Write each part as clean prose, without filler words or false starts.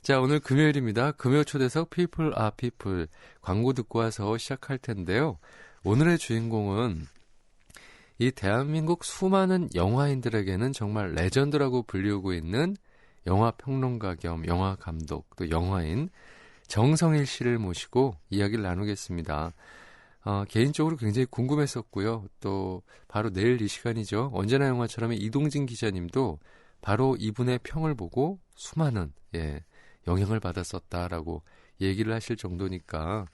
자, 오늘 금요일입니다. 금요 초대석 People are People 광고 듣고 와서 시작할 텐데요. 오늘의 주인공은 이 대한민국 수많은 영화인들에게는 정말 레전드라고 불리우고 있는 영화평론가 겸 영화감독 또 영화인 정성일 씨를 모시고 이야기를 나누겠습니다. 개인적으로 굉장히 궁금했었고요. 또 바로 내일 이 시간이죠. 언제나 영화처럼 이동진 기자님도 바로 이분의 평을 보고 수많은 영향을 받았었다라고 얘기를 하실 정도니까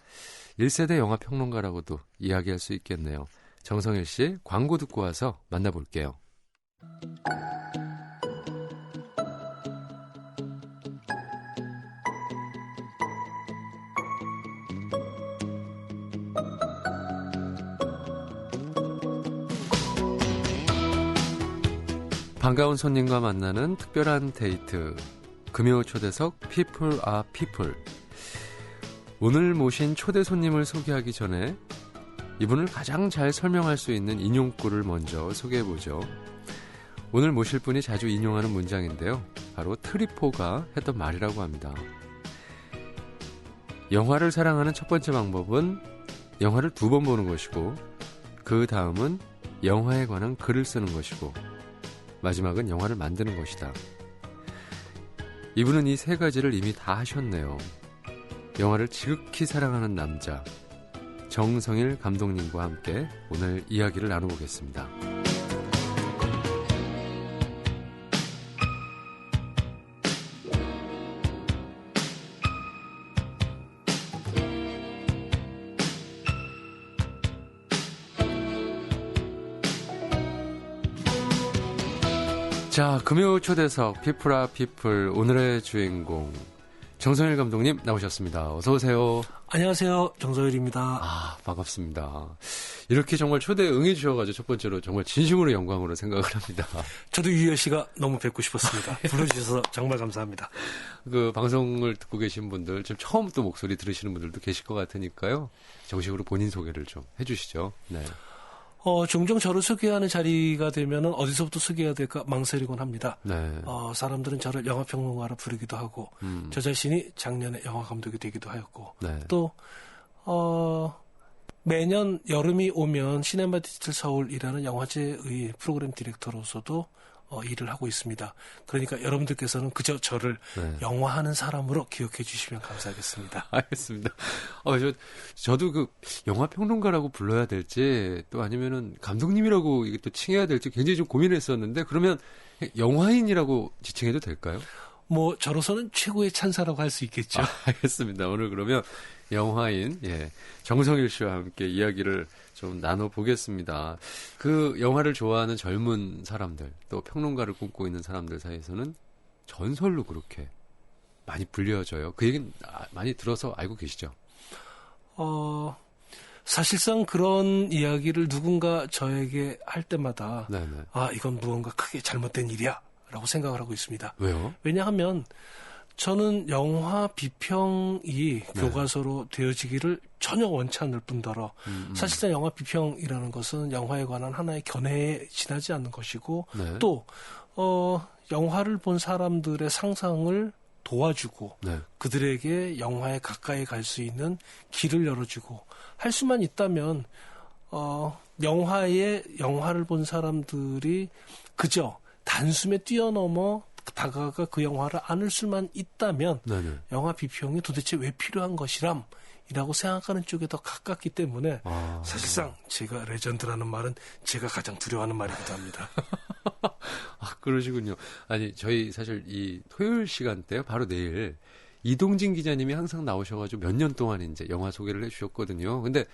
1세대 영화평론가라고도 이야기할 수 있겠네요. 정성일 씨 광고 듣고 와서 만나볼게요. 반가운 손님과 만나는 특별한 데이트 금요 초대석 People are People. 오늘 모신 초대 손님을 소개하기 전에 이분을 가장 잘 설명할 수 있는 인용구를 먼저 소개해보죠. 오늘 모실 분이 자주 인용하는 문장인데요. 바로 트리포가 했던 말이라고 합니다. 영화를 사랑하는 첫 번째 방법은 영화를 2번 보는 것이고 그 다음은 영화에 관한 글을 쓰는 것이고 마지막은 영화를 만드는 것이다. 이분은 이 3가지를 이미 다 하셨네요. 영화를 지극히 사랑하는 남자 정성일 감독님과 함께 오늘 이야기를 나눠보겠습니다. 자, 금요 초대석 People are People 오늘의 주인공 정성일 감독님 나오셨습니다. 어서 오세요. 안녕하세요. 정성일입니다. 반갑습니다. 이렇게 정말 초대에 응해주셔가지고 첫 번째로 정말 진심으로 영광으로 생각을 합니다. 저도 유열 씨가 너무 뵙고 싶었습니다. 불러주셔서 정말 감사합니다. 그 방송을 듣고 계신 분들, 지금 처음 또 목소리 들으시는 분들도 계실 것 같으니까요. 정식으로 본인 소개를 좀 해주시죠. 네. 종종 저를 소개하는 자리가 되면은 어디서부터 소개해야 될까 망설이곤 합니다. 네. 사람들은 저를 영화평론가로 부르기도 하고, 저 자신이 작년에 영화감독이 되기도 하였고, 네. 또, 매년 여름이 오면 시네마 디지털 서울이라는 영화제의 프로그램 디렉터로서도 일을 하고 있습니다. 그러니까 여러분들께서는 그저 저를 영화하는 사람으로 기억해 주시면 감사하겠습니다. 알겠습니다. 저도 그 영화평론가라고 불러야 될지 또 아니면은 감독님이라고 이게 또 칭해야 될지 굉장히 좀 고민했었는데 그러면 영화인이라고 지칭해도 될까요? 저로서는 최고의 찬사라고 할 수 있겠죠. 알겠습니다. 오늘 그러면 영화인 정성일 씨와 함께 이야기를 좀 나눠보겠습니다. 그 영화를 좋아하는 젊은 사람들 또 평론가를 꿈꾸고 있는 사람들 사이에서는 전설로 그렇게 많이 불려져요. 그 얘기는 많이 들어서 알고 계시죠? 사실상 그런 이야기를 누군가 저에게 할 때마다 네네. 이건 무언가 크게 잘못된 일이야 라고 생각을 하고 있습니다. 왜요? 왜냐하면 저는 영화 비평이 교과서로 되어지기를 전혀 원치 않을 뿐더러 사실상 영화 비평이라는 것은 영화에 관한 하나의 견해에 지나지 않는 것이고 또 영화를 본 사람들의 상상을 도와주고 그들에게 영화에 가까이 갈 수 있는 길을 열어주고 할 수만 있다면 영화를 본 사람들이 그저 단숨에 뛰어넘어 다가가 그 영화를 안을 수만 있다면 영화 비평이 도대체 왜 필요한 것이람이라고 생각하는 쪽에 더 가깝기 때문에 사실상 제가 레전드라는 말은 제가 가장 두려워하는 말이기도 합니다. 그러시군요. 아니 저희 사실 이 토요일 시간대요. 바로 내일 이동진 기자님이 항상 나오셔가지고 몇 년 동안 이제 영화 소개를 해주셨거든요. 근데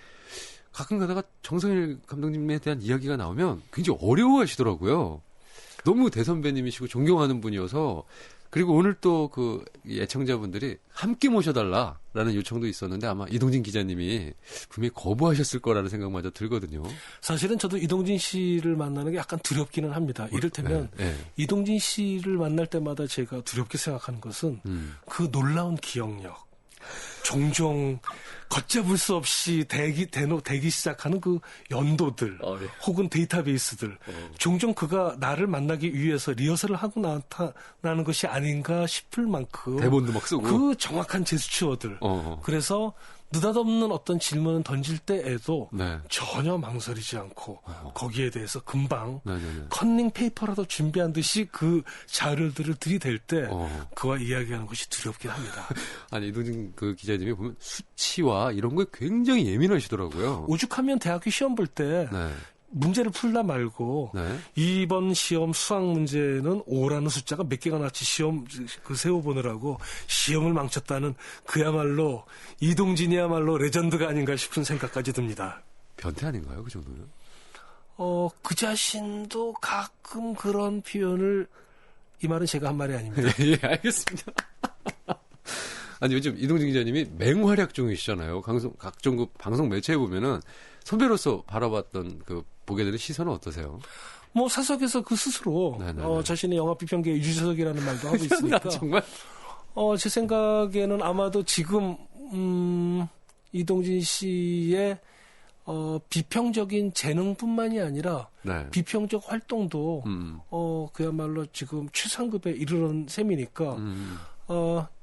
가끔 가다가 정성일 감독님에 대한 이야기가 나오면 굉장히 어려워하시더라고요. 너무 대선배님이시고 존경하는 분이어서 그리고 오늘 또 그 애청자분들이 함께 모셔달라라는 요청도 있었는데 아마 이동진 기자님이 분명히 거부하셨을 거라는 생각마저 들거든요. 사실은 저도 이동진 씨를 만나는 게 약간 두렵기는 합니다. 이를테면 이동진 씨를 만날 때마다 제가 두렵게 생각하는 것은 그 놀라운 기억력. 종종 걷잡을 수 없이 대기 시작하는 그 연도들 네. 혹은 데이터베이스들 종종 그가 나를 만나기 위해서 리허설을 하고 나타나는 것이 아닌가 싶을 만큼 대본도 막 쓰고 그 정확한 제스처들 그래서 느닷없는 어떤 질문을 던질 때에도 네. 전혀 망설이지 않고 거기에 대해서 금방 네네네. 컨닝 페이퍼라도 준비한 듯이 그 자료들을 들이댈 때 그와 이야기하는 것이 두렵긴 합니다. 아니 이동진 그 기자님이 보면 수치와 이런 거에 굉장히 예민하시더라고요. 오죽하면 대학교 시험 볼 때 네. 문제를 풀다 말고 네. 이번 시험 수학 문제는 5라는 숫자가 몇 개가 나지 시험 그 세워보느라고 시험을 망쳤다는 그야말로 이동진이야말로 레전드가 아닌가 싶은 생각까지 듭니다. 변태 아닌가요? 그 정도는? 그 자신도 가끔 그런 표현을 이 말은 제가 한 말이 아닙니다. 예, 알겠습니다. 아니 요즘 이동진 기자님이 맹활약 중이시잖아요. 각종 그 방송 매체에 보면은 선배로서 바라봤던 그 보게 되는 시선은 어떠세요? 뭐 사석에서 그 스스로 자신의 영화 비평계의 유재석이라는 말도 하고 있으니까 정말 제 생각에는 아마도 지금 이동진 씨의 비평적인 재능뿐만이 아니라 네. 비평적 활동도 그야말로 지금 최상급에 이르는 셈이니까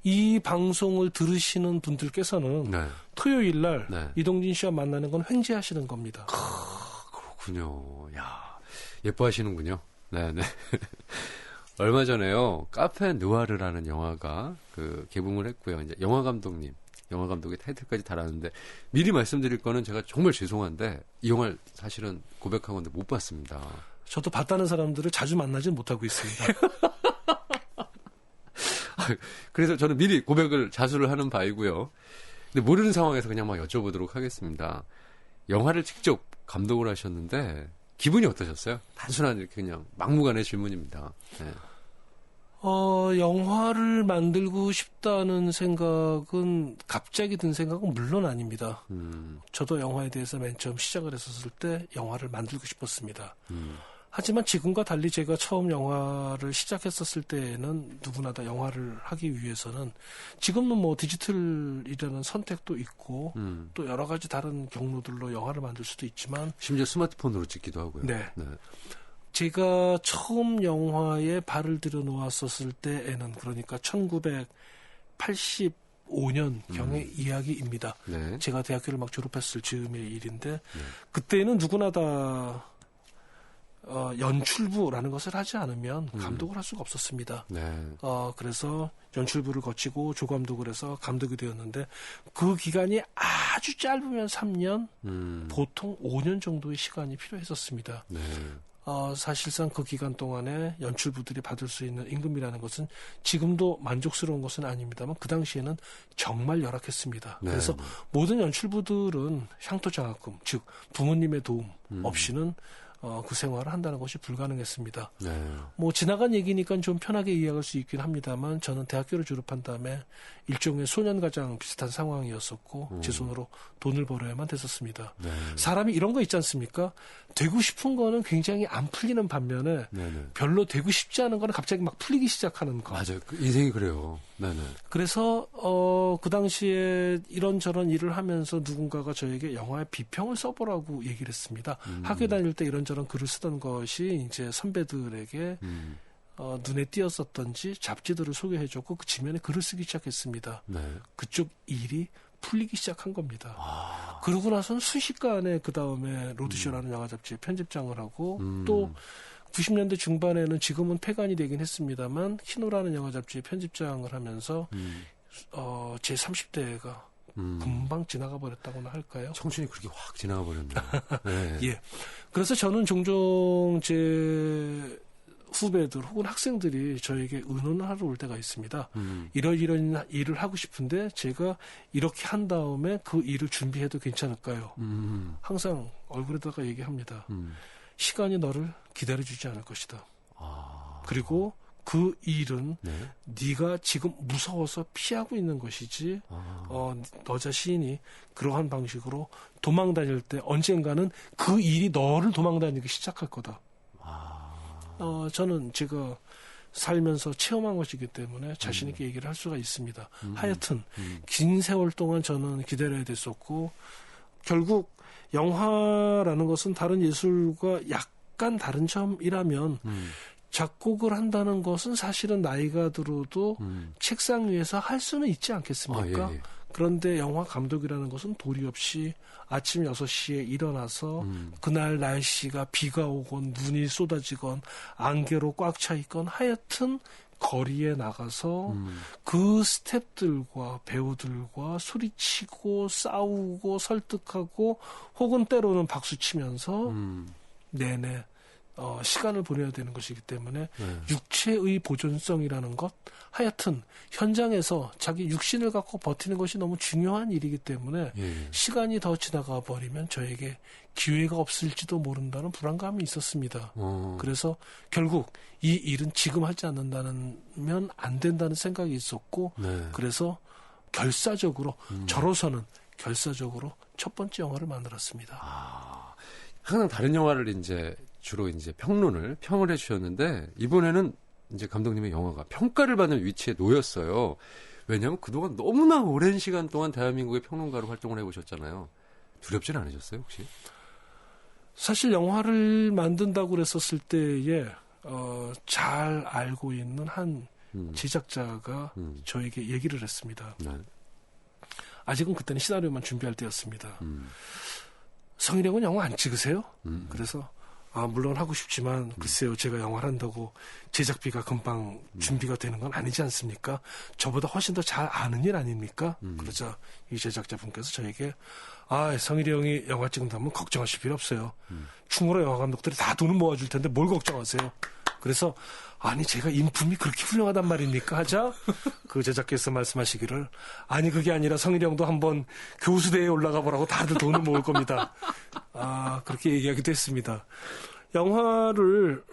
이 방송을 들으시는 분들께서는 네. 토요일 날 네. 이동진 씨와 만나는 건 횡재하시는 겁니다. 그렇군요. 야, 예뻐하시는군요. 네네. 얼마 전에요. 카페 느와르라는 영화가 그 개봉을 했고요. 이제 영화 감독의 타이틀까지 달았는데 미리 말씀드릴 거는 제가 정말 죄송한데 이 영화를 사실은 고백하건데 못 봤습니다. 저도 봤다는 사람들을 자주 만나지는 못하고 있습니다. 그래서 저는 미리 고백을 자수를 하는 바이고요. 근데 모르는 상황에서 그냥 막 여쭤보도록 하겠습니다. 영화를 직접 감독을 하셨는데 기분이 어떠셨어요? 단순한 이렇게 그냥 막무가내 질문입니다. 네. 영화를 만들고 싶다는 생각은 갑자기 든 생각은 물론 아닙니다. 저도 영화에 대해서 맨 처음 시작을 했었을 때 영화를 만들고 싶었습니다. 하지만 지금과 달리 제가 처음 영화를 시작했었을 때에는 누구나 다 영화를 하기 위해서는 지금은 뭐 디지털이라는 선택도 있고 또 여러 가지 다른 경로들로 영화를 만들 수도 있지만 심지어 스마트폰으로 찍기도 하고요. 네. 제가 처음 영화에 발을 들여놓았었을 때에는 그러니까 1985년경의 이야기입니다. 네. 제가 대학교를 막 졸업했을 즈음의 일인데 그때는 누구나 다 연출부라는 것을 하지 않으면 감독을 할 수가 없었습니다. 네. 그래서 연출부를 거치고 조감독을 해서 감독이 되었는데 그 기간이 아주 짧으면 3년, 보통 5년 정도의 시간이 필요했었습니다. 네. 사실상 그 기간 동안에 연출부들이 받을 수 있는 임금이라는 것은 지금도 만족스러운 것은 아닙니다만 그 당시에는 정말 열악했습니다. 네. 그래서 모든 연출부들은 향토장학금, 즉 부모님의 도움 없이는 그 생활을 한다는 것이 불가능했습니다. 네. 뭐 지나간 얘기니까 좀 편하게 이해할 수 있긴 합니다만 저는 대학교를 졸업한 다음에 일종의 소년가장 비슷한 상황이었었고 제 손으로 돈을 벌어야만 됐었습니다. 네. 사람이 이런 거 있지 않습니까? 되고 싶은 거는 굉장히 안 풀리는 반면에 네네. 별로 되고 싶지 않은 거는 갑자기 막 풀리기 시작하는 거. 맞아요. 인생이 그래요. 네네. 그래서 그 당시에 이런저런 일을 하면서 누군가가 저에게 영화의 비평을 써보라고 얘기를 했습니다. 학교 다닐 때 이런저런 글을 쓰던 것이 이제 선배들에게 눈에 띄었었던지 잡지들을 소개해줬고 그 지면에 글을 쓰기 시작했습니다. 네. 그쪽 일이 풀리기 시작한 겁니다. 그러고 나서는 순식간에 그 다음에 로드쇼라는 영화 잡지에 편집장을 하고 또 90년대 중반에는 지금은 폐간이 되긴 했습니다만 키노라는 영화 잡지에 편집장을 하면서 제 30대가 금방 지나가 버렸다고나 할까요? 청춘이 그렇게 확 지나가 버렸네요. 네. 예. 그래서 저는 종종 제 후배들 혹은 학생들이 저에게 의논을 하러 올 때가 있습니다. 이런 일을 하고 싶은데 제가 이렇게 한 다음에 그 일을 준비해도 괜찮을까요? 항상 얼굴에다가 얘기합니다. 시간이 너를 기다려주지 않을 것이다. 그리고 그 일은 네가 지금 무서워서 피하고 있는 것이지 너 자신이 그러한 방식으로 도망 다닐 때 언젠가는 그 일이 너를 도망 다니기 시작할 거다. 저는 제가 살면서 체험한 것이기 때문에 자신 있게 얘기를 할 수가 있습니다. 하여튼 긴 세월 동안 저는 기다려야 됐었고 결국 영화라는 것은 다른 예술과 약간 다른 점이라면 작곡을 한다는 것은 사실은 나이가 들어도 책상 위에서 할 수는 있지 않겠습니까? 예. 그런데 영화 감독이라는 것은 도리 없이 아침 6시에 일어나서 그날 날씨가 비가 오건 눈이 쏟아지건 안개로 꽉 차 있건 하여튼 거리에 나가서 그 스태프들과 배우들과 소리치고 싸우고 설득하고 혹은 때로는 박수치면서 내내 시간을 보내야 되는 것이기 때문에 육체의 보존성이라는 것 하여튼 현장에서 자기 육신을 갖고 버티는 것이 너무 중요한 일이기 때문에 시간이 더 지나가 버리면 저에게 기회가 없을지도 모른다는 불안감이 있었습니다. 그래서 결국 이 일은 지금 하지 않는다면 안 된다는 생각이 있었고 그래서 결사적으로 저로서는 결사적으로 첫 번째 영화를 만들었습니다. 항상 다른 영화를 주로 평을 해주셨는데 이번에는 이제 감독님의 영화가 평가를 받는 위치에 놓였어요. 왜냐하면 그동안 너무나 오랜 시간 동안 대한민국의 평론가로 활동을 해보셨잖아요. 두렵진 않으셨어요, 혹시? 사실 영화를 만든다고 그랬었을 때에 잘 알고 있는 한 제작자가 저에게 얘기를 했습니다. 네. 아직은 그때는 시나리오만 준비할 때였습니다. 성일이 형은 영화 안 찍으세요? 그래서 물론 하고 싶지만 글쎄요 제가 영화를 한다고 제작비가 금방 준비가 되는 건 아니지 않습니까? 저보다 훨씬 더 잘 아는 일 아닙니까? 그러자 이 제작자분께서 저에게 성일이 형이 영화 찍는다면 걱정하실 필요 없어요. 충무로 영화 감독들이 다 돈을 모아줄 텐데 뭘 걱정하세요? 그래서 아니 제가 인품이 그렇게 훌륭하단 말입니까? 하자 그 제작께서 말씀하시기를 아니 그게 아니라 성일이 형도 한번 교수대회에 올라가 보라고 다들 돈을 모을 겁니다. 그렇게 얘기하기도 했습니다. 영화를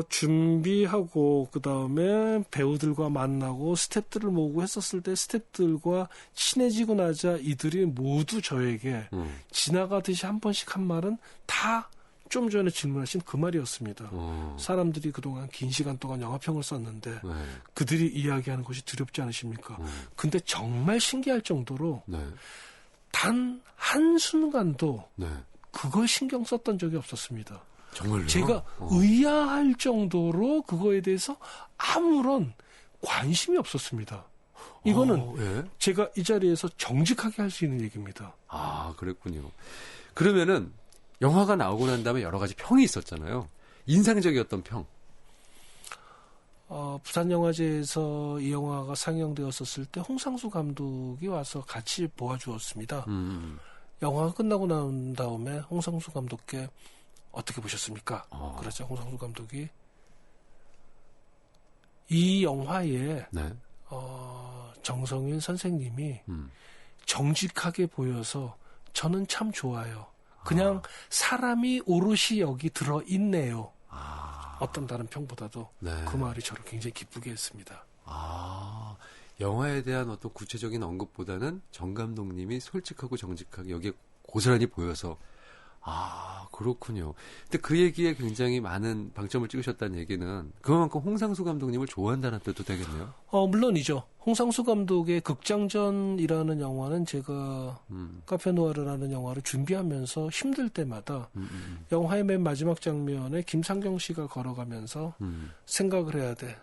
준비하고 그다음에 배우들과 만나고 스태프들을 모으고 했었을 때 스태프들과 친해지고 나자 이들이 모두 저에게 지나가듯이 한 번씩 한 말은 다 좀 전에 질문하신 그 말이었습니다. 사람들이 그동안 긴 시간 동안 영화평을 썼는데 그들이 이야기하는 것이 두렵지 않으십니까? 근데 정말 신기할 정도로 단 한순간도 그걸 신경 썼던 적이 없었습니다. 정말요? 제가 의아할 정도로 그거에 대해서 아무런 관심이 없었습니다. 이거는 제가 이 자리에서 정직하게 할 수 있는 얘기입니다. 그랬군요. 그러면은 영화가 나오고 난 다음에 여러 가지 평이 있었잖아요. 인상적이었던 평. 부산영화제에서 이 영화가 상영되었었을 때 홍상수 감독이 와서 같이 보아주었습니다. 영화가 끝나고 난 다음에 홍상수 감독께 어떻게 보셨습니까? 그러자 홍상수 감독이 이 영화에 정성일 선생님이 정직하게 보여서 저는 참 좋아요. 그냥 사람이 오롯이 여기 들어있네요. 어떤 다른 평보다도 그 말이 저를 굉장히 기쁘게 했습니다. 영화에 대한 어떤 구체적인 언급보다는 정 감독님이 솔직하고 정직하게 여기에 고스란히 보여서 그렇군요. 근데 그 얘기에 굉장히 많은 방점을 찍으셨다는 얘기는 그만큼 홍상수 감독님을 좋아한다는 뜻도 되겠네요. 물론이죠. 홍상수 감독의 극장전이라는 영화는 제가 카페노아르라는 영화를 준비하면서 힘들 때마다 영화의 맨 마지막 장면에 김상경 씨가 걸어가면서 생각을 해야 돼.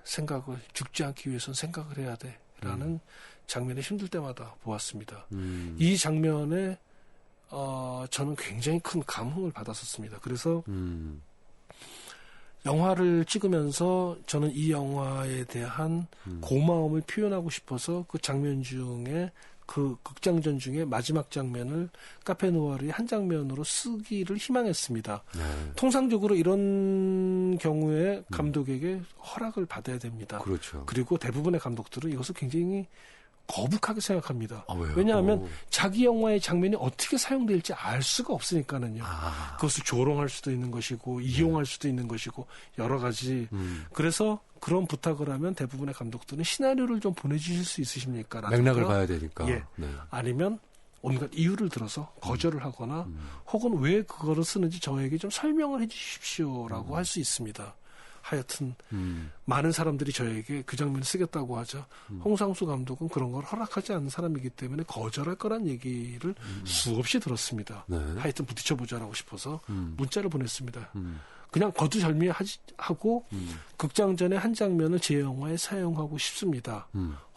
죽지 않기 위해서는 생각을 해야 돼. 라는 장면에 힘들 때마다 보았습니다. 이 장면에 저는 굉장히 큰 감흥을 받았었습니다. 그래서 영화를 찍으면서 저는 이 영화에 대한 고마움을 표현하고 싶어서 그 장면 중에 그 극장전 중에 마지막 장면을 카페노아르의 한 장면으로 쓰기를 희망했습니다. 통상적으로 이런 경우에 감독에게 허락을 받아야 됩니다. 그렇죠. 그리고 대부분의 감독들은 이것을 굉장히 거북하게 생각합니다. 왜요? 왜냐하면 자기 영화의 장면이 어떻게 사용될지 알 수가 없으니까는요. 그것을 조롱할 수도 있는 것이고 이용할 수도 있는 것이고 여러 가지. 그래서 그런 부탁을 하면 대부분의 감독들은 시나리오를 좀 보내주실 수 있으십니까? 맥락을 봐야 되니까. 아니면 온갖 이유를 들어서 거절을 하거나 혹은 왜 그거를 쓰는지 저에게 좀 설명을 해 주십시오라고 할 수 있습니다. 하여튼 많은 사람들이 저에게 그 장면을 쓰겠다고 하죠. 홍상수 감독은 그런 걸 허락하지 않는 사람이기 때문에 거절할 거란 얘기를 수없이 들었습니다. 네. 하여튼 부딪혀보자라고 싶어서 문자를 보냈습니다. 그냥 거두절미하고 극장 전에 한 장면을 제 영화에 사용하고 싶습니다.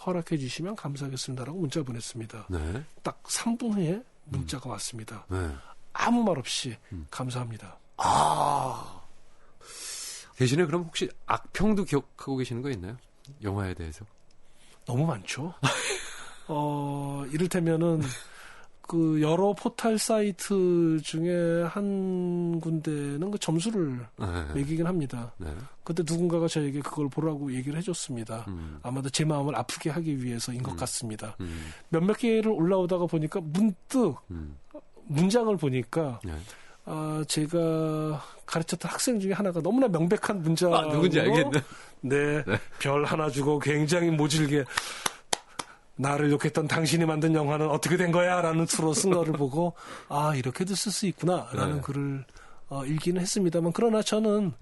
허락해 주시면 감사하겠습니다라고 문자 보냈습니다. 네. 딱 3분 후에 문자가 왔습니다. 네. 아무 말 없이 감사합니다. 대신에 그럼 혹시 악평도 기억하고 계시는 거 있나요? 영화에 대해서? 너무 많죠. 이를테면은 그 여러 포털 사이트 중에 한 군데는 그 점수를 매기긴 합니다. 네. 그때 누군가가 저에게 그걸 보라고 얘기를 해줬습니다. 아마도 제 마음을 아프게 하기 위해서인 것 같습니다. 몇몇 개를 올라오다가 보니까 문득 문장을 보니까 네. 제가 가르쳤던 학생 중에 하나가 너무나 명백한 문자로 누군지 알겠네. 네, 별 하나 주고 굉장히 모질게 나를 욕했던 당신이 만든 영화는 어떻게 된 거야? 라는 투로 쓴 거를 보고 이렇게도 쓸 수 있구나 라는 네. 글을 읽기는 했습니다만 그러나 저는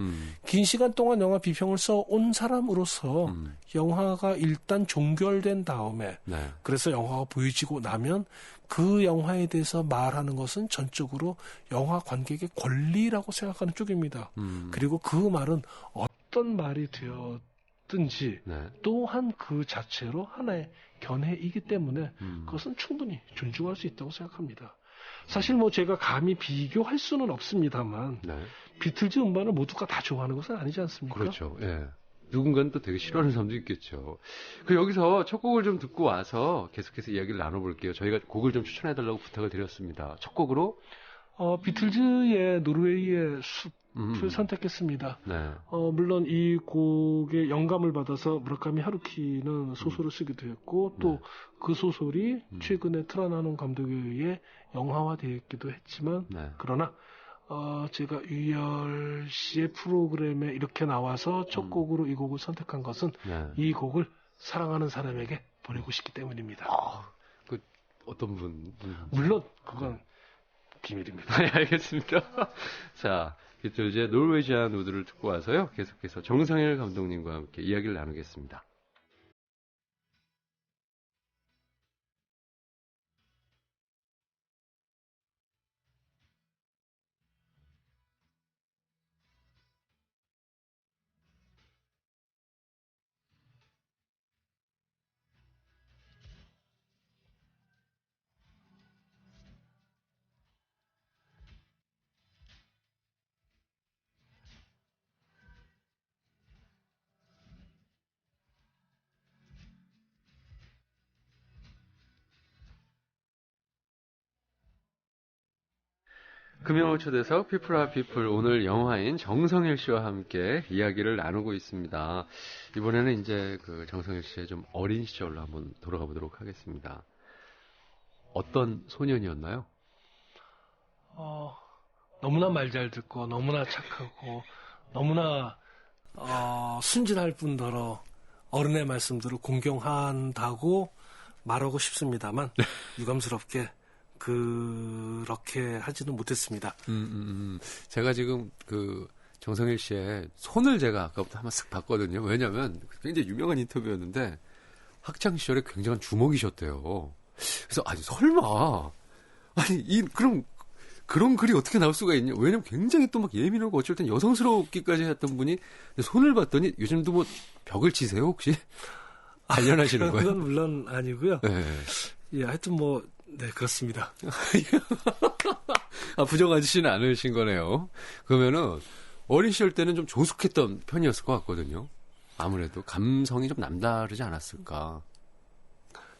긴 시간 동안 영화 비평을 써온 사람으로서 영화가 일단 종결된 다음에 네. 그래서 영화가 보여지고 나면 그 영화에 대해서 말하는 것은 전적으로 영화 관객의 권리라고 생각하는 쪽입니다. 그리고 그 말은 어떤 말이 되었든지 네. 또한 그 자체로 하나의 견해이기 때문에 그것은 충분히 존중할 수 있다고 생각합니다. 사실 뭐 제가 감히 비교할 수는 없습니다만 네. 비틀즈 음반을 모두가 다 좋아하는 것은 아니지 않습니까? 그렇죠. 예. 누군가는 또 되게 싫어하는 사람도 있겠죠. 그 여기서 첫 곡을 좀 듣고 와서 계속해서 이야기를 나눠볼게요. 저희가 곡을 좀 추천해달라고 부탁을 드렸습니다. 첫 곡으로 비틀즈의 노르웨이의 숲을 선택했습니다. 네. 물론 이 곡에 영감을 받아서 무라카미 하루키는 소설을 쓰기도 했고 또 그 소설이 최근에 트라나논 감독에 의해 영화화되었기도 했지만 네. 그러나 제가 유열 씨의 프로그램에 이렇게 나와서 첫 곡으로 이 곡을 선택한 것은 네. 이 곡을 사랑하는 사람에게 보내고 싶기 때문입니다. 그 어떤 분? 물론 그건 비밀입니다. 네, 알겠습니다. 자, 비틀즈의 노르웨이지안 우드를 듣고 와서요. 계속해서 정성일 감독님과 함께 이야기를 나누겠습니다. 금요일 초대석 피플 아 피플 오늘 영화인 정성일 씨와 함께 이야기를 나누고 있습니다. 이번에는 이제 그 정성일 씨의 좀 어린 시절로 한번 돌아가 보도록 하겠습니다. 어떤 소년이었나요? 너무나 말 잘 듣고 너무나 착하고 너무나 순진할 뿐더러 어른의 말씀들을 공경한다고 말하고 싶습니다만 유감스럽게 그렇게 하지는 못했습니다. 제가 지금 그 정성일 씨의 손을 제가 아까부터 한번 쓱 봤거든요. 왜냐면 굉장히 유명한 인터뷰였는데 학창 시절에 굉장한 주먹이셨대요. 그래서 아니 설마 아니 그런 글이 어떻게 나올 수가 있냐? 왜냐면 굉장히 또 막 예민하고 어쩔 땐 여성스럽기까지 했던 분이 손을 봤더니 요즘도 뭐 벽을 치세요 혹시? 단련하시는 거예요? 그건 물론 아니고요. 네. 예, 하여튼 네, 그렇습니다. 부정하지는 않으신 거네요. 그러면은 어린 시절 때는 좀 조숙했던 편이었을 것 같거든요. 아무래도 감성이 좀 남다르지 않았을까.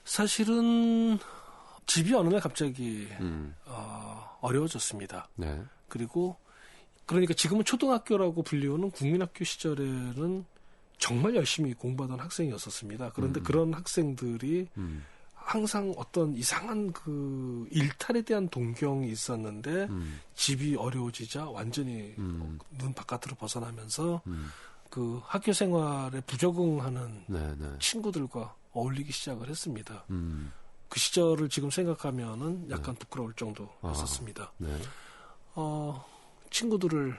사실은 집이 어느 날 갑자기 어려워졌습니다. 네. 그러니까 지금은 초등학교라고 불리우는 국민학교 시절에는 정말 열심히 공부하던 학생이었었습니다. 그런데 그런 학생들이 항상 어떤 이상한 그 일탈에 대한 동경이 있었는데 집이 어려워지자 완전히 눈 바깥으로 벗어나면서 그 학교 생활에 부적응하는 친구들과 어울리기 시작을 했습니다. 그 시절을 지금 생각하면은 약간 부끄러울 정도였었습니다. 네. 친구들을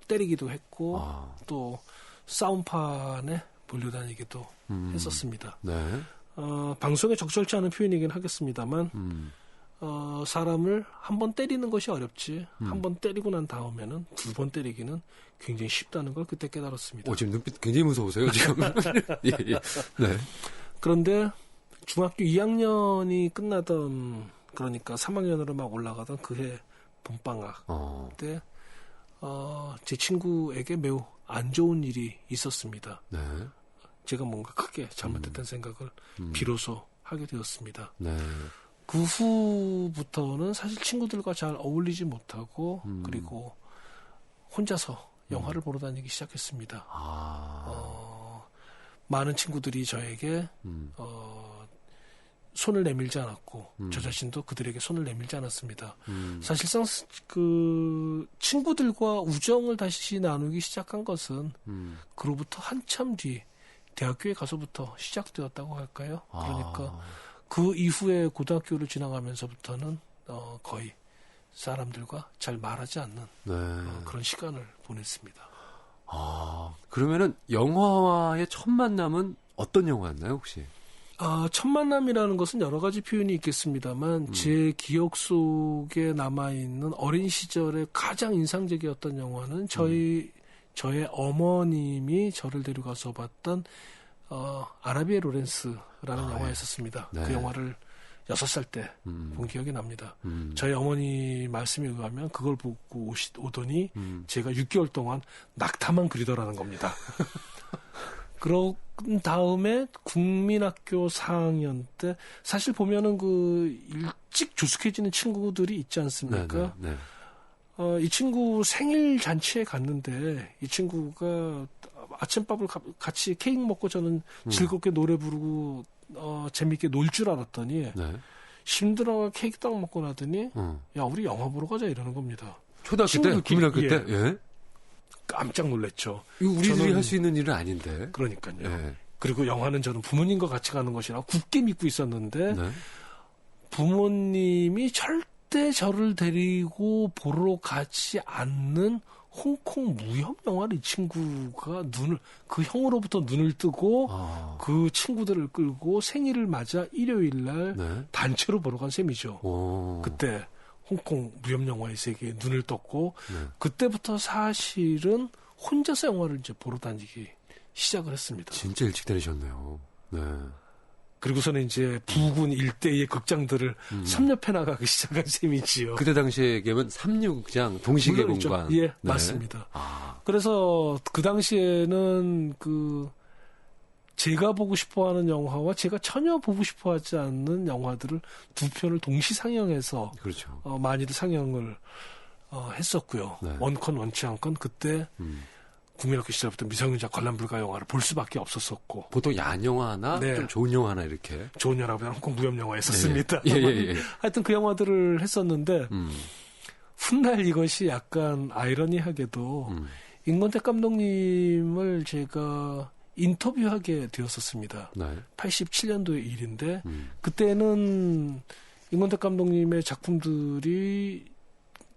때리기도 했고 또 싸움판에 몰려다니기도 했었습니다. 네. 방송에 적절치 않은 표현이긴 하겠습니다만 사람을 한 번 때리는 것이 어렵지 한 번 때리고 난 다음에는 2번 때리기는 굉장히 쉽다는 걸 그때 깨달았습니다. 지금 눈빛 굉장히 무서우세요 지금. 예, 예. 네. 그런데 중학교 2학년이 끝나던 그러니까 3학년으로 막 올라가던 그해 봄방학 때 제 친구에게 매우 안 좋은 일이 있었습니다. 네. 제가 뭔가 크게 잘못했다는 생각을 비로소 하게 되었습니다. 네. 그 후부터는 사실 친구들과 잘 어울리지 못하고 그리고 혼자서 영화를 보러 다니기 시작했습니다. 많은 친구들이 저에게 손을 내밀지 않았고 저 자신도 그들에게 손을 내밀지 않았습니다. 사실상 그 친구들과 우정을 다시 나누기 시작한 것은 그로부터 한참 뒤 대학교에 가서부터 시작되었다고 할까요? 그러니까 그 이후에 고등학교를 지나가면서부터는 거의 사람들과 잘 말하지 않는 그런 시간을 보냈습니다. 그러면은 영화와의 첫 만남은 어떤 영화였나요, 혹시? 첫 만남이라는 것은 여러 가지 표현이 있겠습니다만 제 기억 속에 남아있는 어린 시절에 가장 인상적이었던 영화는 저의 어머님이 저를 데려가서 봤던 아라비의 로렌스라는 영화였었습니다. 네. 그 영화를 6살 때 본 기억이 납니다. 저희 어머니 말씀에 의하면 그걸 보고 오더니 제가 6개월 동안 낙타만 그리더라는 겁니다. 그런 다음에 국민학교 4학년 때 사실 보면은 그 일찍 조숙해지는 친구들이 있지 않습니까? 네. 이 친구 생일 잔치에 갔는데 이 친구가 아침밥을 같이 케이크 먹고 저는 즐겁게 노래 부르고 재밌게 놀 줄 알았더니 힘들어가 케이크 딱 먹고 나더니 야 우리 영화 보러 가자 이러는 겁니다. 초등학교 때? 국민학교 때? 예. 깜짝 놀랐죠. 이거 우리들이 할 수 있는 일은 아닌데. 그러니까요. 예. 그리고 영화는 저는 부모님과 같이 가는 것이라 굳게 믿고 있었는데 부모님이 절대 저를 데리고 보러 가지 않는 홍콩 무협 영화를 이 친구가 그 형으로부터 눈을 뜨고 그 친구들을 끌고 생일을 맞아 일요일 날 단체로 보러 간 셈이죠. 그때 홍콩 무협 영화의 세계에 눈을 떴고 그때부터 사실은 혼자서 영화를 이제 보러 다니기 시작을 했습니다. 진짜 일찍 다니셨네요. 네. 그리고서는 이제 부근 일대의 극장들을 섭렵해 나가기 시작한 셈이지요. 그때 당시에 개면 삼류극장 동시개봉관. 예, 맞습니다. 그래서 그 당시에는 제가 보고 싶어하는 영화와 제가 전혀 보고 싶어하지 않는 영화들을 두 편을 동시 상영해서 그렇죠. 많이들 상영을 했었고요. 원컨 원치 않건 그때 국민학교 시절부터 미성년자 관람불가 영화를 볼 수밖에 없었었고 보통 야한 영화나 좀 좋은 영화나 이렇게 좋은 영화보다는 홍콩 무협 영화였었습니다. 예. 하여튼 그 영화들을 했었는데 훗날 이것이 약간 아이러니하게도 임권택 감독님을 제가 인터뷰하게 되었었습니다. 87년도의 일인데 그때는 임권택 감독님의 작품들이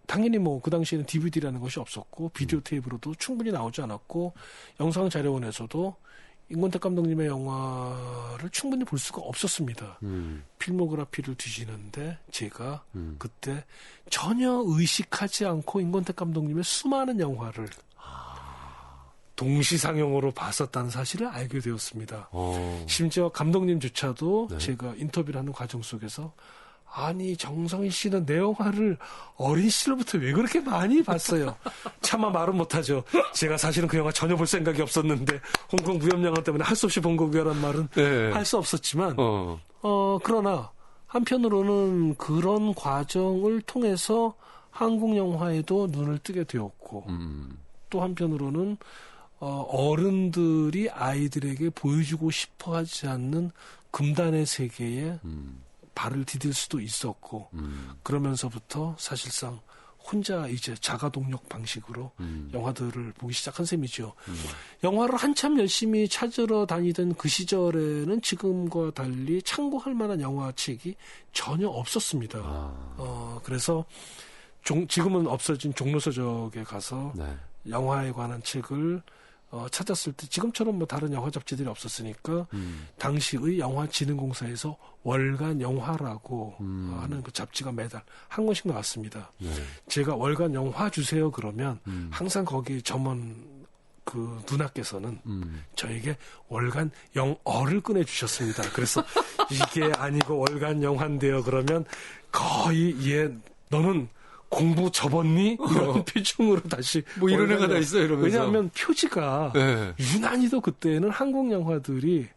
당연히 그 당시에는 DVD라는 것이 없었고 비디오 테이프로도 충분히 나오지 않았고 영상자료원에서도 임권택 감독님의 영화를 충분히 볼 수가 없었습니다. 필모그래피를 뒤지는데 제가 그때 전혀 의식하지 않고 임권택 감독님의 수많은 영화를 동시상영으로 봤었다는 사실을 알게 되었습니다. 심지어 감독님조차도 제가 인터뷰를 하는 과정 속에서 아니 정성희 씨는 내 영화를 어린 시절부터 왜 그렇게 많이 봤어요? 차마 말은 못하죠. 제가 사실은 그 영화 전혀 볼 생각이 없었는데 홍콩 무협 영화 때문에 할 수 없이 본 거라는 말은 할 수 없었지만 그러나 한편으로는 그런 과정을 통해서 한국 영화에도 눈을 뜨게 되었고 또 한편으로는 어른들이 아이들에게 보여주고 싶어하지 않는 금단의 세계에 발을 디딜 수도 있었고 그러면서부터 사실상 혼자 이제 자가동력 방식으로 영화들을 보기 시작한 셈이죠. 영화를 한참 열심히 찾으러 다니던 그 시절에는 지금과 달리 참고할 만한 영화책이 전혀 없었습니다. 그래서 지금은 없어진 종로서적에 가서 영화에 관한 책을 찾았을 때 지금처럼 뭐 다른 영화 잡지들이 없었으니까 당시의 영화진흥공사에서 월간 영화라고 하는 그 잡지가 매달 한 권씩 나왔습니다. 네. 제가 월간 영화 주세요 그러면 항상 거기 점원 그 누나께서는 저에게 월간 영어를 꺼내주셨습니다. 그래서 이게 아니고 월간 영화인데요. 그러면 거의 너는 공부 접었니? 이런 표정으로 다시. 뭐 이런 애가 다 있어요, 이러면서. 왜냐하면 표지가 네. 유난히도 그때는 한국 영화들이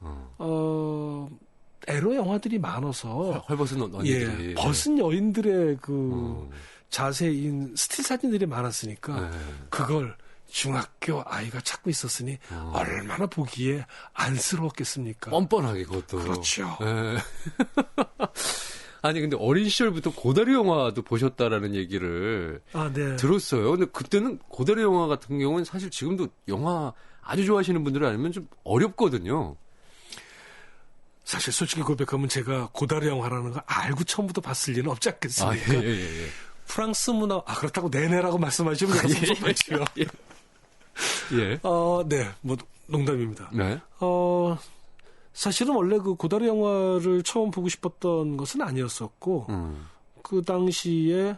에로 영화들이 많아서 헐벗은 언니들이. 예, 벗은 여인들의 그 자세인 스틸 사진들이 많았으니까 네. 그걸 중학교 아이가 찾고 있었으니 얼마나 보기에 안쓰러웠겠습니까? 뻔뻔하게 그것도. 그렇죠. 네. 아니 근데 어린 시절부터 고다리 영화도 보셨다라는 얘기를 네. 들었어요. 근데 그때는 고다리 영화 같은 경우는 사실 지금도 영화 아주 좋아하시는 분들은 알면 좀 어렵거든요. 사실 솔직히 고백하면 제가 고다리 영화라는 걸 알고 처음부터 봤을 리는 없지 않겠습니까? 예. 프랑스 문화 그렇다고 내내라고 말씀하시면 내가 섭섭하지요. 예. 네, 뭐 농담입니다. 네. 사실은 원래 그 고다리 영화를 처음 보고 싶었던 것은 아니었었고, 그 당시에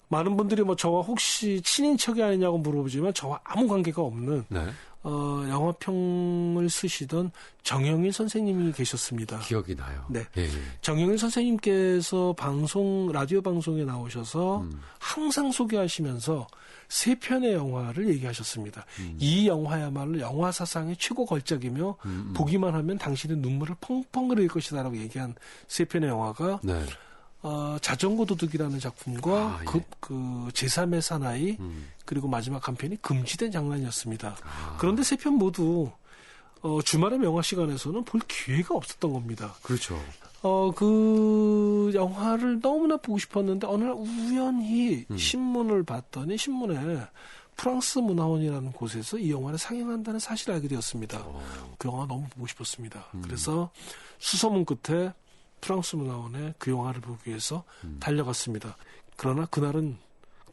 많은 분들이 뭐 저와 혹시 친인척이 아니냐고 물어보지만 저와 아무 관계가 없는, 네. 영화평을 쓰시던 정영일 선생님이 계셨습니다. 기억이 나요. 네. 예. 정영일 선생님께서 라디오 방송에 나오셔서 항상 소개하시면서 3편의 영화를 얘기하셨습니다. 이 영화야말로 영화 사상의 최고 걸작이며 보기만 하면 당신의 눈물을 펑펑 흘릴 것이다라고 얘기한 3편의 영화가 네. 자전거 도둑이라는 작품과 예. 그 제3의 사나이 그리고 마지막 한 편이 금지된 장난이었습니다. 그런데 3편 모두 주말의 명화 시간에서는 볼 기회가 없었던 겁니다. 그렇죠. 그 영화를 너무나 보고 싶었는데 어느 날 우연히 신문을 봤더니 신문에 프랑스 문화원이라는 곳에서 이 영화를 상영한다는 사실을 알게 되었습니다. 그 영화 너무 보고 싶었습니다. 그래서 수소문 끝에 프랑스 문화원에 그 영화를 보기 위해서 달려갔습니다. 그러나 그날은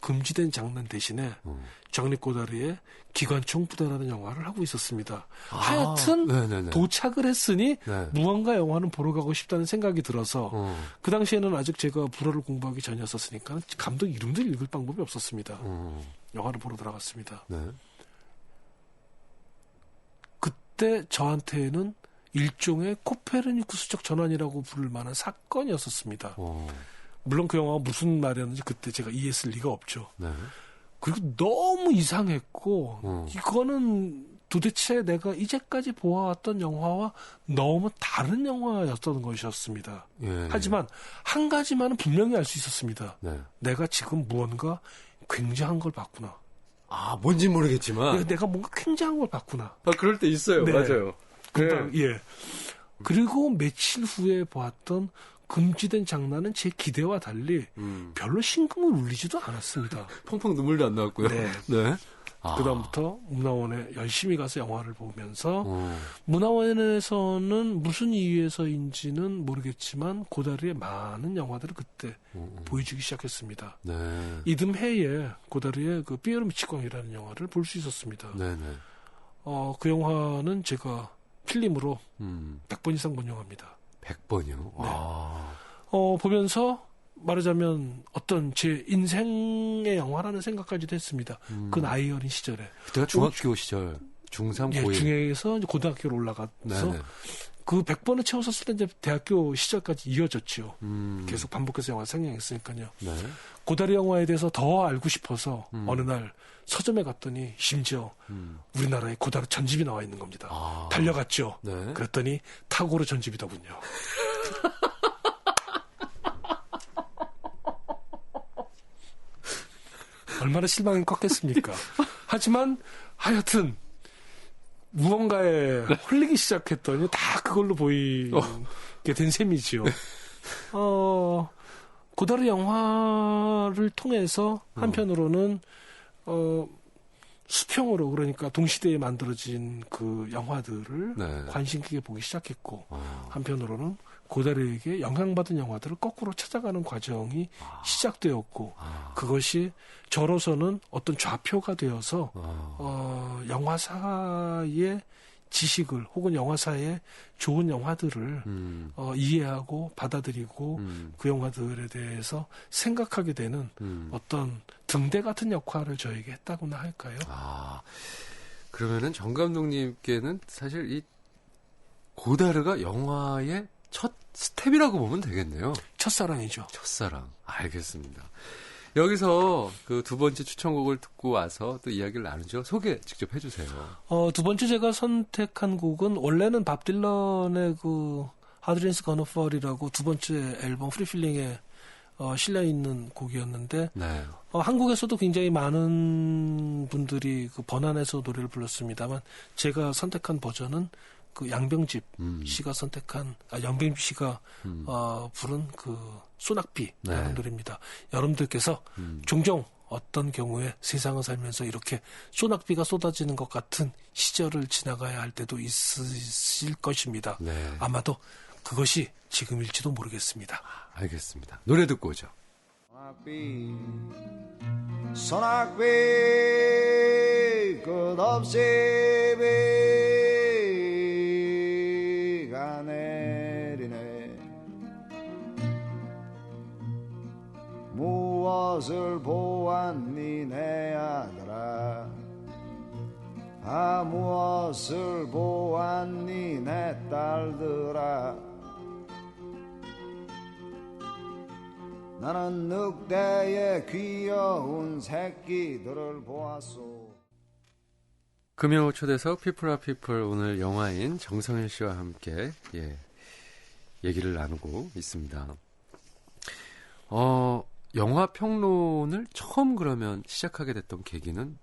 금지된 장난 대신에 정립고다리의 기관총 부대라는 영화를 하고 있었습니다. 하여튼 네네네. 도착을 했으니 네. 무언가 영화는 보러 가고 싶다는 생각이 들어서 그 당시에는 아직 제가 불어를 공부하기 전이었었으니까 감독 이름도 읽을 방법이 없었습니다. 영화를 보러 들어갔습니다. 네. 그때 저한테는 일종의 코페르니쿠스적 전환이라고 부를 만한 사건이었었습니다. 물론 그 영화가 무슨 말이었는지 그때 제가 이해했을 리가 없죠. 네. 그리고 너무 이상했고 이거는 도대체 내가 이제까지 보아왔던 영화와 너무 다른 영화였던 것이었습니다. 예. 하지만 한 가지만은 분명히 알 수 있었습니다. 네. 내가 지금 무언가 굉장한 걸 봤구나. 뭔진 모르겠지만. 내가 뭔가 굉장한 걸 봤구나. 그럴 때 있어요. 네. 맞아요. 금방, 예. 그리고 며칠 후에 보았던 금지된 장난은 제 기대와 달리 별로 심금을 울리지도 않았습니다. 펑펑 눈물도 안 나왔고요. 네. 네. 그다음부터 문화원에 열심히 가서 영화를 보면서 문화원에서는 무슨 이유에서인지는 모르겠지만 고다리의 많은 영화들을 그때 보여주기 시작했습니다. 네. 이듬해에 고다리의 그 삐에로 미치광이라는 영화를 볼 수 있었습니다. 네네. 그 영화는 제가 필름으로 100번 이상 본 영화입니다. 100번이요? 네. 보면서 말하자면 어떤 제 인생의 영화라는 생각까지도 했습니다. 그 나이 어린 시절에. 그때가 중학교 시절, 중3, 예, 고1. 중에서 이제 고등학교로 올라가서 네네. 그 100번을 채웠었을 때 이제 대학교 시절까지 이어졌죠. 계속 반복해서 영화 상영했으니까요. 네. 고다리 영화에 대해서 더 알고 싶어서 어느 날 서점에 갔더니 심지어 우리나라에 고다리 전집이 나와 있는 겁니다. 달려갔죠. 네. 그랬더니 타고르 전집이더군요. 얼마나 실망이 컸겠습니까? 하지만 하여튼 무언가에 홀리기 시작했더니 다 그걸로 보이게 된 셈이지요. 고다리 영화를 통해서 한편으로는 수평으로 그러니까 동시대에 만들어진 그 영화들을 네. 관심 있게 보기 시작했고 한편으로는 고다르에게 영향받은 영화들을 거꾸로 찾아가는 과정이 시작되었고 그것이 저로서는 어떤 좌표가 되어서 영화사의 지식을 혹은 영화사의 좋은 영화들을 이해하고 받아들이고 그 영화들에 대해서 생각하게 되는 어떤 등대 같은 역할을 저에게 했다고나 할까요? 그러면은 정 감독님께는 사실 이 고다르가 영화의 첫 스텝이라고 보면 되겠네요. 첫사랑이죠. 첫사랑. 알겠습니다. 여기서 그 두 번째 추천곡을 듣고 와서 또 이야기를 나누죠. 소개 직접 해주세요. 두 번째 제가 선택한 곡은 원래는 밥 딜런의 그 Hard Rain's Gonna Fall이라고 두 번째 앨범 프리필링에 실려 있는 곡이었는데 네. 한국에서도 굉장히 많은 분들이 그 번안해서 노래를 불렀습니다만 제가 선택한 버전은 그 양병집 씨가 선택한 양병집 씨가 부른 그 소낙비라는 노래입니다. 여러분들께서 종종 어떤 경우에 세상을 살면서 이렇게 소낙비가 쏟아지는 것 같은 시절을 지나가야 할 때도 있으실 것입니다. 네. 아마도 그것이 지금일지도 모르겠습니다. 알겠습니다. 노래 듣고 오죠. 소낙비 끝없이 비가 내리네 무엇을 보았니 내 아들아 무엇을 보았니 내 딸들아 나는 늑대의 귀여운 새끼들을 보았소. 금요 초대석 피플아 피플 오늘 영화인 정성일 씨와 함께 얘기를 나누고 있습니다. 영화 평론을 처음 그러면 시작하게 됐던 계기는?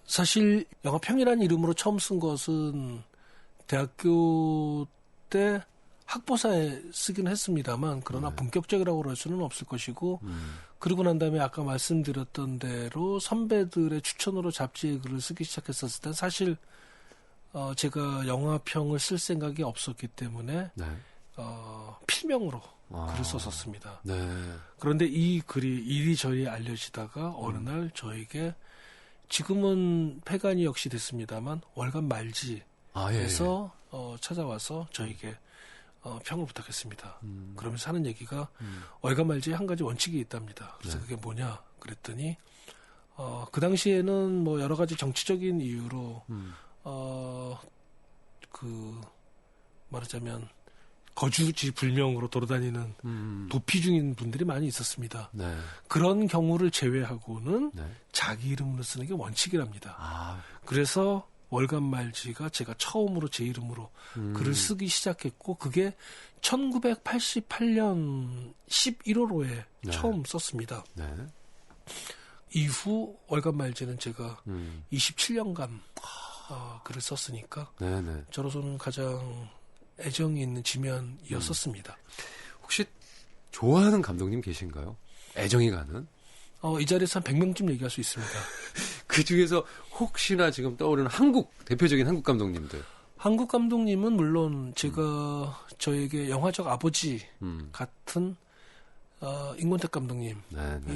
사실 영화 평이라는 이름으로 처음 쓴 것은 대학교 때 학보사에 쓰긴 했습니다만 그러나 본격적이라고 할 수는 없을 것이고 그리고 난 다음에 아까 말씀드렸던 대로 선배들의 추천으로 잡지에 글을 쓰기 시작했었을 때 사실 제가 영화평을 쓸 생각이 없었기 때문에 필명으로 글을 썼었습니다. 네. 그런데 이 글이 이리저리 알려지다가 어느 날 저에게 지금은 폐간이 역시 됐습니다만 월간 말지에서 찾아와서 저에게 평을 부탁했습니다. 그러면서 하는 얘기가 월간 말지에 한 가지 원칙이 있답니다. 그래서 그게 뭐냐 그랬더니 그 당시에는 뭐 여러 가지 정치적인 이유로 그 말하자면 거주지 불명으로 돌아다니는 도피 중인 분들이 많이 있었습니다. 네. 그런 경우를 제외하고는 자기 이름으로 쓰는 게 원칙이랍니다. 그래서 월간 말지가 제가 처음으로 제 이름으로 글을 쓰기 시작했고 그게 1988년 11월호에 처음 썼습니다. 네. 이후 월간 말지는 제가 27년간 글을 썼으니까 저로서는 가장 애정이 있는 지면이었었습니다. 혹시 좋아하는 감독님 계신가요? 애정이 가는? 이 자리에서 한 100명쯤 얘기할 수 있습니다. 그 중에서 혹시나 지금 떠오르는 대표적인 한국 감독님들. 한국 감독님은 물론 제가 저에게 영화적 아버지 같은 임권택 감독님이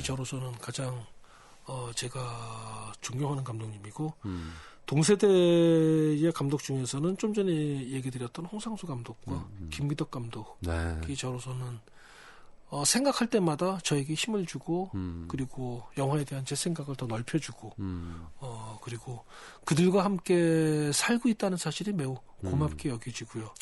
저로서는 가장 제가 존경하는 감독님이고 동세대의 감독 중에서는 좀 전에 얘기 드렸던 홍상수 감독과 김기덕 감독이 저로서는 생각할 때마다 저에게 힘을 주고 그리고 영화에 대한 제 생각을 더 넓혀주고 그리고 그들과 함께 살고 있다는 사실이 매우 고맙게 여겨지고요.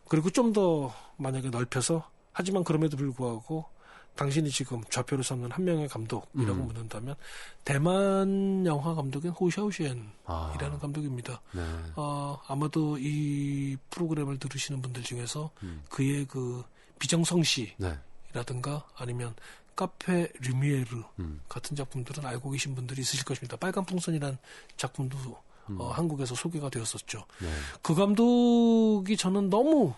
그리고 좀 더 만약에 넓혀서 하지만 그럼에도 불구하고 당신이 지금 좌표를 삼는 한 명의 감독이라고 묻는다면 대만 영화 감독인 호샤오시엔이라는 감독입니다. 아마도 이 프로그램을 들으시는 분들 중에서 그의 그 비정성시 라든가 아니면 카페 르미에르 같은 작품들은 알고 계신 분들이 있으실 것입니다. 빨간 풍선이라는 작품도 한국에서 소개가 되었었죠. 그 감독이 저는 너무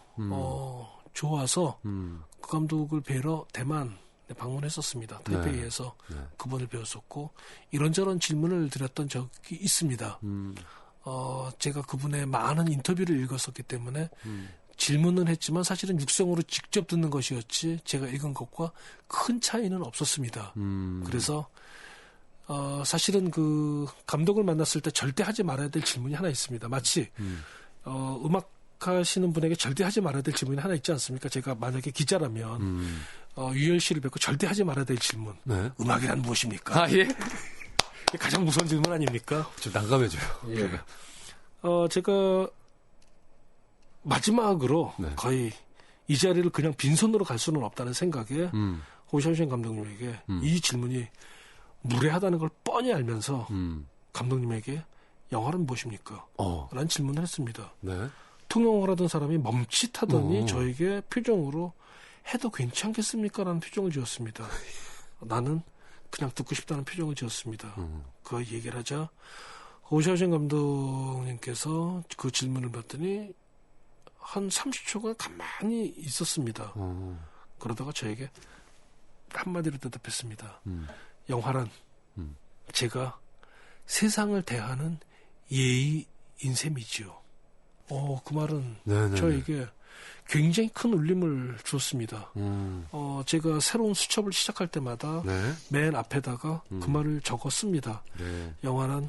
좋아서 그 감독을 뵈러 대만 방문했었습니다. 타이페이에서 그분을 배웠었고 이런저런 질문을 드렸던 적이 있습니다. 제가 그분의 많은 인터뷰를 읽었었기 때문에 질문은 했지만 사실은 육성으로 직접 듣는 것이었지 제가 읽은 것과 큰 차이는 없었습니다. 그래서 사실은 그 감독을 만났을 때 절대 하지 말아야 될 질문이 하나 있습니다. 마치 음악 하시는 분에게 절대 하지 말아야 될 질문이 하나 있지 않습니까? 제가 만약에 기자라면 유열 씨를 뵙고 절대 하지 말아야 될 질문. 네. 음악이란 무엇입니까? 아, 예? 가장 무서운 질문 아닙니까? 좀 난감해져요. 예. 제가 마지막으로 네. 거의 이 자리를 그냥 빈손으로 갈 수는 없다는 생각에 호샤오셴 감독님에게 이 질문이 무례하다는 걸 뻔히 알면서 감독님에게 영화는 무엇입니까? 라는 질문을 했습니다. 네. 통영을 하던 사람이 멈칫하더니 저에게 표정으로 해도 괜찮겠습니까? 라는 표정을 지었습니다. 나는 그냥 듣고 싶다는 표정을 지었습니다. 그 얘기를 하자 호샤오셴 감독님께서 그 질문을 받더니 한 30초가 가만히 있었습니다. 그러다가 저에게 한마디로 대답했습니다. 영화란 제가 세상을 대하는 예의인 셈이지요. 그 말은 네네네. 저에게 굉장히 큰 울림을 주었습니다. 제가 새로운 수첩을 시작할 때마다 네. 맨 앞에다가 그 말을 적었습니다. 네. 영화는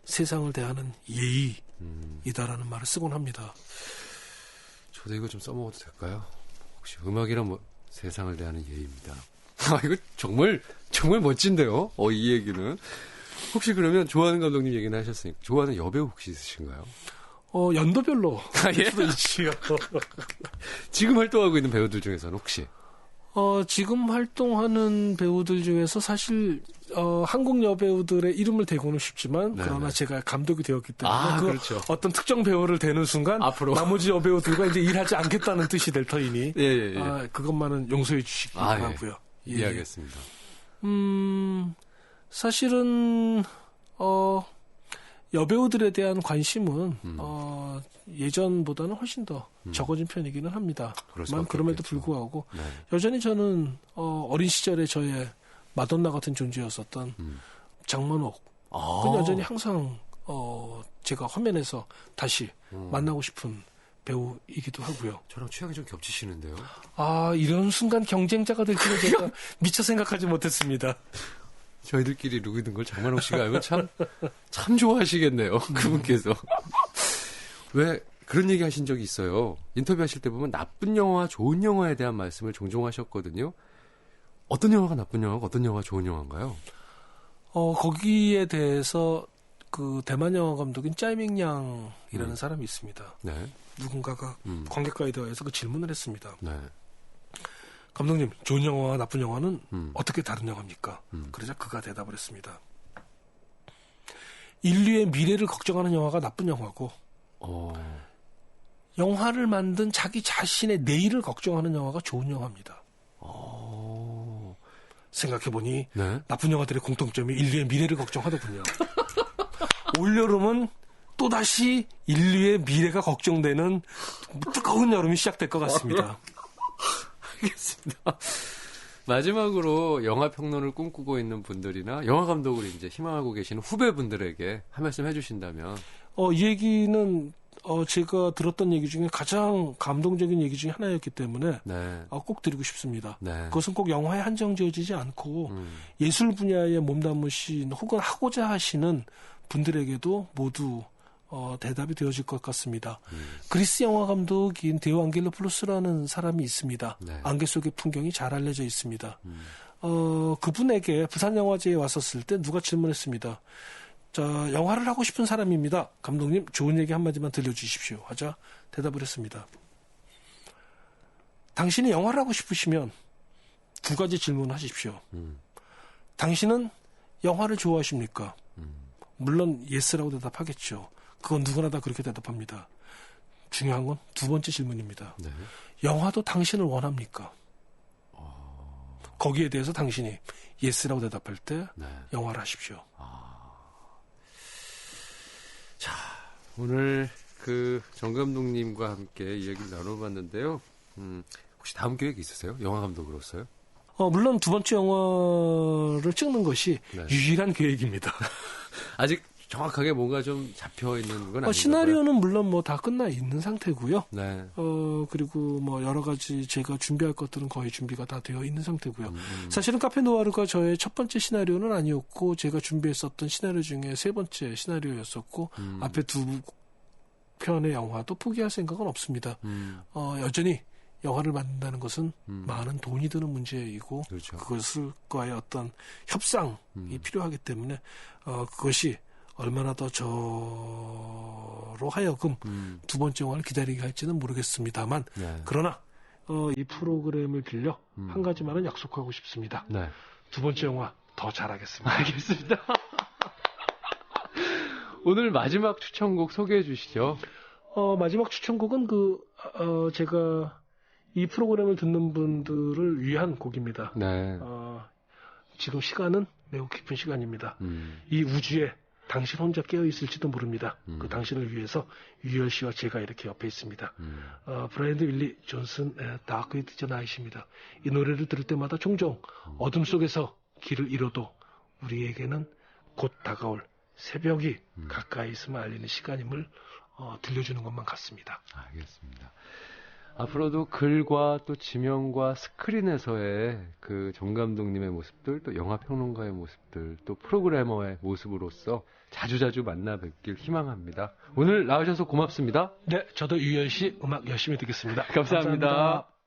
세상을 대하는 예의이다라는 말을 쓰곤 합니다. 저도 이거 좀 써먹어도 될까요? 혹시 음악이란 뭐 세상을 대하는 예의입니다. 이거 정말 멋진데요. 이 얘기는. 혹시 그러면 좋아하는 감독님 얘기는 하셨으니까 좋아하는 여배우 혹시 있으신가요? 연도별로 예? 수도 있지요. 지금 활동하고 있는 배우들 중에서는 혹시? 지금 활동하는 배우들 중에서 사실 한국 여배우들의 이름을 대고는 싶지만 네네. 그러나 제가 감독이 되었기 때문에 그렇죠. 어떤 특정 배우를 대는 순간 앞으로. 나머지 여배우들과 이제 일하지 않겠다는 뜻이 될 터이니 예. 그것만은 용서해 주시기 바라고요. 예. 이해하겠습니다. 사실은 여배우들에 대한 관심은 예전보다는 훨씬 더 적어진 편이기는 합니다. 그럼에도 불구하고 네. 여전히 저는 어린 시절에 저의 마돈나 같은 존재였었던 장만옥 그 여전히 항상 제가 화면에서 다시 만나고 싶은 배우이기도 하고요. 저랑 취향이 좀 겹치시는데요. 이런 순간 경쟁자가 될 줄은 제가 미처 생각하지 못했습니다. 저희들끼리 룩이든 걸 장만옥 씨가 알면 참 좋아하시겠네요. 그분께서. 왜 그런 얘기 하신 적이 있어요. 인터뷰 하실 때 보면 나쁜 영화, 좋은 영화에 대한 말씀을 종종 하셨거든요. 어떤 영화가 나쁜 영화고 어떤 영화가 좋은 영화인가요? 거기에 대해서 그 대만 영화 감독인 짜이밍양이라는 사람이 있습니다. 네. 누군가가 관객과의 대화에서 그 질문을 했습니다. 네. 감독님, 좋은 영화와 나쁜 영화는 어떻게 다른 영화입니까? 그러자 그가 대답을 했습니다. 인류의 미래를 걱정하는 영화가 나쁜 영화고 영화를 만든 자기 자신의 내일을 걱정하는 영화가 좋은 영화입니다. 생각해보니 네. 나쁜 영화들의 공통점이 인류의 미래를 걱정하더군요. 올여름은 또다시 인류의 미래가 걱정되는 뜨거운 여름이 시작될 것 같습니다. 알겠습니다. 마지막으로 영화 평론을 꿈꾸고 있는 분들이나 영화 감독을 이제 희망하고 계시는 후배분들에게 한 말씀 해주신다면. 이 얘기는 제가 들었던 얘기 중에 가장 감동적인 얘기 중에 하나였기 때문에 네. 꼭 드리고 싶습니다. 네. 그것은 꼭 영화에 한정지어지지 않고 예술 분야에 몸담으신 혹은 하고자 하시는 분들에게도 모두 대답이 되어질 것 같습니다. 그리스 영화 감독인 데오 안겔로플로스라는 사람이 있습니다. 네. 안개 속의 풍경이 잘 알려져 있습니다. 그분에게 부산영화제에 왔었을 때 누가 질문했습니다. 자, 영화를 하고 싶은 사람입니다. 감독님, 좋은 얘기 한마디만 들려주십시오. 하자 대답을 했습니다. 당신이 영화를 하고 싶으시면 두 가지 질문을 하십시오. 당신은 영화를 좋아하십니까? 물론 예스라고 대답하겠죠. 그건 누구나 다 그렇게 대답합니다. 중요한 건 두 번째 질문입니다. 네. 영화도 당신을 원합니까? 거기에 대해서 당신이 예스라고 대답할 때 네. 영화를 하십시오. 자, 오늘 정 감독님과 함께 이야기를 나눠봤는데요. 혹시 다음 계획 있으세요? 영화 감독으로서요? 물론 두 번째 영화를 찍는 것이 네. 유일한 계획입니다. 아직 정확하게 뭔가 좀 잡혀 있는 건 아닌가요? 시나리오는 물론 뭐 다 끝나 있는 상태고요. 네. 그리고 뭐 여러 가지 제가 준비할 것들은 거의 준비가 다 되어 있는 상태고요. 사실은 카페 노아르가 저의 첫 번째 시나리오는 아니었고 제가 준비했었던 시나리오 중에 세 번째 시나리오였었고 앞에 두 편의 영화도 포기할 생각은 없습니다. 여전히 영화를 만든다는 것은 많은 돈이 드는 문제이고 그렇죠. 그것과의 어떤 협상이 필요하기 때문에 그것이 얼마나 더 저로 하여금 두 번째 영화를 기다리게 할지는 모르겠습니다만 네. 그러나 이 프로그램을 빌려 한 가지만은 약속하고 싶습니다. 네. 두 번째 영화 더 잘하겠습니다. 알겠습니다. 오늘 마지막 추천곡 소개해 주시죠. 마지막 추천곡은 제가 이 프로그램을 듣는 분들을 위한 곡입니다. 네. 지금 시간은 매우 깊은 시간입니다. 이 우주에 당신 혼자 깨어 있을지도 모릅니다. 그 당신을 위해서 유열 씨와 제가 이렇게 옆에 있습니다. 브라이언 윌리 존슨의 다크 위드 더 나잇입니다. 이 노래를 들을 때마다 종종 어둠 속에서 길을 잃어도 우리에게는 곧 다가올 새벽이 가까이 있음을 알리는 시간임을 들려주는 것만 같습니다. 알겠습니다. 앞으로도 글과 또 지명과 스크린에서의 그 정 감독님의 모습들, 또 영화 평론가의 모습들, 또 프로그래머의 모습으로서 자주자주 만나 뵙길 희망합니다. 오늘 나오셔서 고맙습니다. 네, 저도 유열 씨 음악 열심히 듣겠습니다. 감사합니다. 감사합니다.